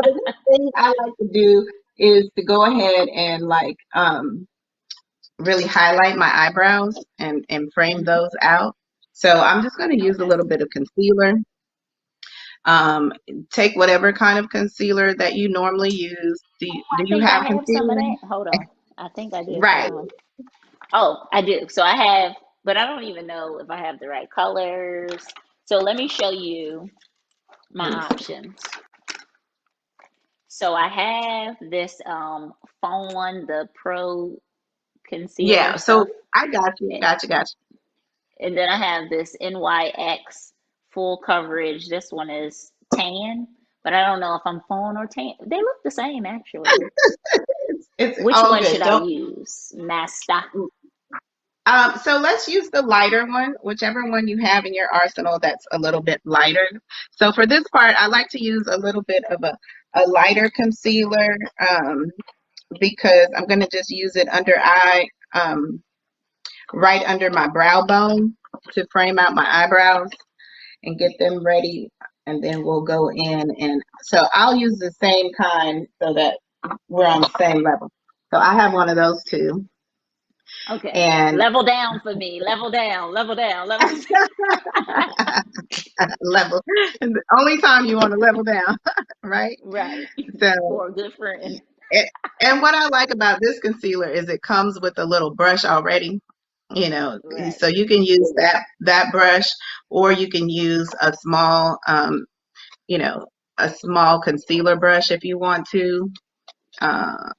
the next thing I like to do is to go ahead and like really highlight my eyebrows and frame Mhm. those out. So I'm just going to use a Okay. little bit of concealer. Um, Take whatever kind of concealer that you normally use. Do I you think I have have some of concealer? that. Hold on. I think I did Right. find. Oh, I do. So I have, but I don't even know if I have the right colors. So let me show you my Let me see. options. So I have this Fawn, the Pro concealer Yeah. So stuff. I got you. A- Got you. Got And then I have this NYX full coverage. This one is tan, but I don't know if I'm fawn or tan. They look the same actually. you. It's Which all one good. should I Don't. use? Master. So let's use the lighter one, whichever one you have in your arsenal that's a little bit lighter. So for this part, I like to use a little bit of a lighter concealer because I'm going to just use it under eye, right under my brow bone to frame out my eyebrows and get them ready. And then we'll go in and so I'll use the same kind so that we're on the same level. So I have one of those too. Okay. And Level down for me. Level down. Level down. Level. level. And the only time you want to level down, right? Right. So, For a good friend. it, and what I like about this concealer is it comes with a little brush already, you know, Right. so you can use that brush, or you can use a small, you know, a small concealer brush if you want to. Uh,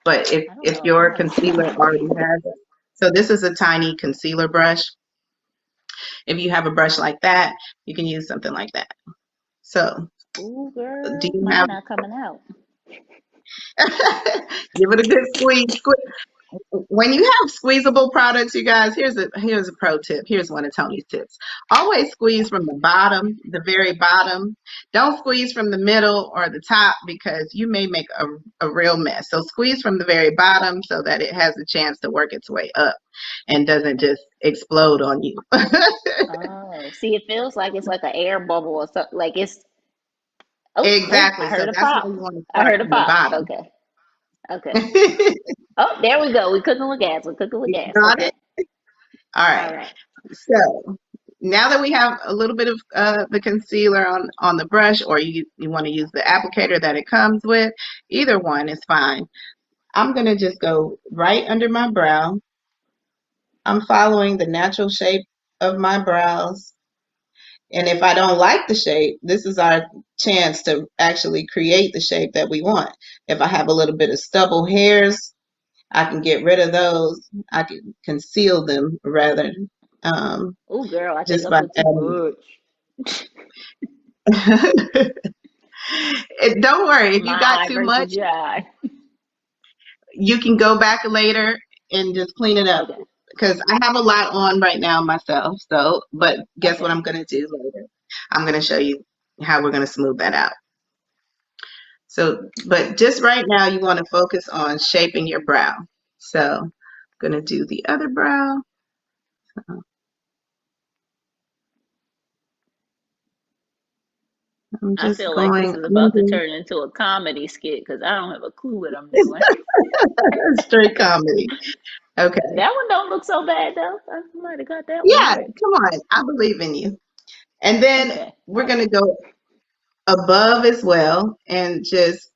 but I don't if know if I your have a small concealer already concealer. has it, so this is a tiny concealer brush. If you have a brush like that, you can use something like that. So, Ooh, do girl, you mine have not coming out. give it a good squeeze. When you have squeezable products, you guys, here's a pro tip. Here's one of Tony's tips. Always squeeze from the bottom, the very bottom. Don't squeeze from the middle or the top because you may make a real mess. So squeeze from the very bottom so that it has a chance to work its way up and doesn't just explode on you. Oh, see, it feels like it's like an air bubble or something. Like it's. Oh, oh, I Exactly. So heard a that's why pop. you want to I start heard a from the pop. bottom. Okay. Okay. Oh, there we go. We cooking with gas. We're cooking with You gas. got Okay. it? All All right. right. So now that we have a little bit of the concealer on the brush, or you want to use the applicator that it comes with, either one is fine. I'm going to just go right under my brow. I'm following the natural shape of my brows. And if I don't like the shape, this is our chance to actually create the shape that we want. If I have a little bit of stubble hairs, I can get rid of those. I can conceal them rather, um, Oh, girl, I think just I by put too adding. much. Don't worry, if you got My eye too versus much, your eye. you can go back later and just clean it up. Okay. Because I have a lot on right now myself. So, but guess what Okay. I'm going to do later? I'm going to show you how we're going to smooth that out. So, but just right now, you want to focus on shaping your brow. So, I'm going to do the other brow. I'm I just feel like this going is about to under turn into a comedy skit because I don't have a clue what I'm doing. straight comedy. Okay. That one don't look so bad though. I might have got that one Yeah, right. come on. I believe in you. And then Okay. we're going to go above as well and just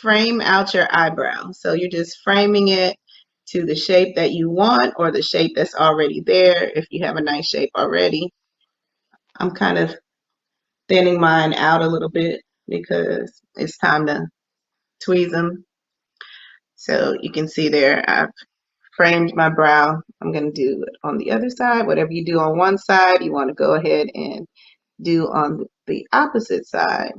frame out your eyebrow. So you're just framing it to the shape that you want or the shape that's already there if you have a nice shape already. I'm kind of thinning mine out a little bit because it's time to tweeze them. So you can see there, I've framed my brow. I'm going to do it on the other side. Whatever you do on one side, you want to go ahead and do on the opposite side.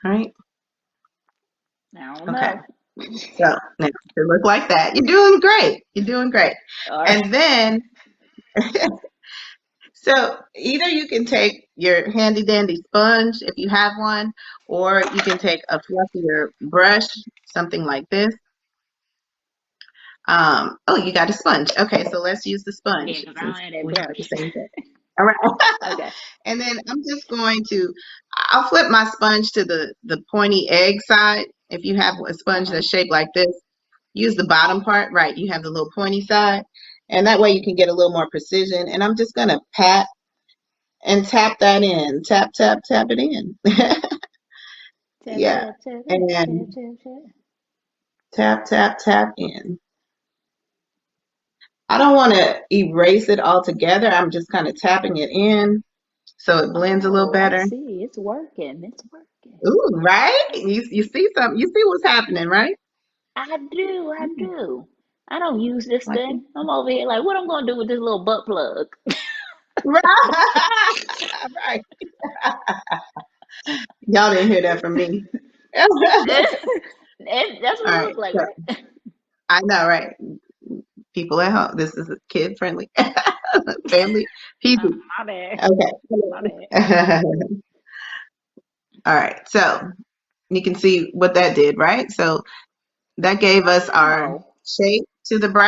All right. I don't Okay. know. So now it look like that. You're doing great. You're doing great. All right. And then, so either you can take your handy dandy sponge if you have one, or you can take a fluffier brush, something like this, Oh, you got a sponge. Okay, so let's use the Yeah, sponge because I since don't have that we have the brush. same thing. All right. Okay. And then I'm just going to, I'll flip my sponge to the pointy egg side. If you have a sponge Uh-huh. that's shaped like this, use the bottom part, right? You have the little pointy side. And that way you can get a little more precision. And I'm just going to pat and tap that in. Tap, tap, tap it in. Tap, Yeah. tap, tap, tap, tap, And tap, tap. tap, tap, tap in. I don't want to erase it all together. I'm just kind of tapping it in so it blends a little Oh, I better. see. It's working. It's working. Ooh, right? You see something, you see what's happening, right? I do. I Mm, do. I don't use this like thing. I'm over here like, what I'm gonna do with this little butt plug? right. Right. Y'all didn't hear that from me. All That's what it right. looked like, So right? I know, right? People at home. This is kid friendly. Family PG. My bad. My bad. Okay. All right. So you can see what that did, right? So that gave us our Wow. shape to the brow.